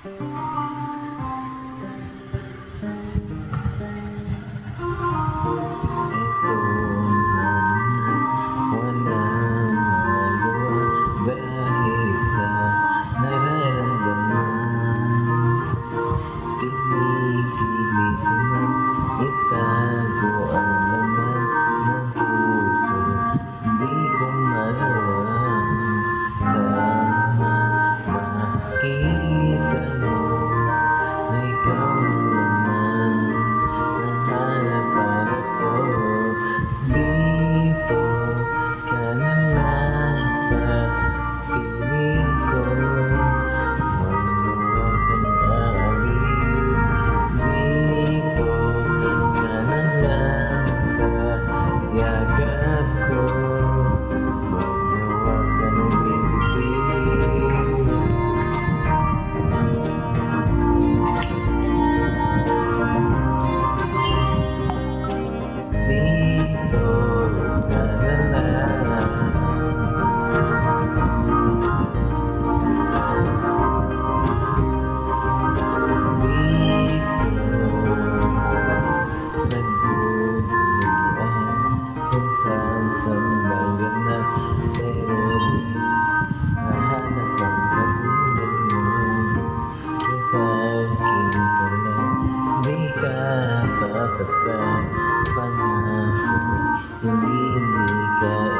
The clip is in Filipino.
Ito na naman, walang magawa dahil sa nararamdaman. Pinipilit man itago ang laman ng puso, di ko magawa. Sana makita mo na ikaw naman ang hanap-hanap ko. Dito ka na lang sa piling ko, maluwag kang aalis. Dito ka na lang sa yakap ko, maluwag kang bibitiw. Dito ka na lang. Dito naguguluhan kung saan maganap, pero di mahanap ang katulad mo. Kung sa akin ka lang, di ka sasaktan. Pangako, hindi ka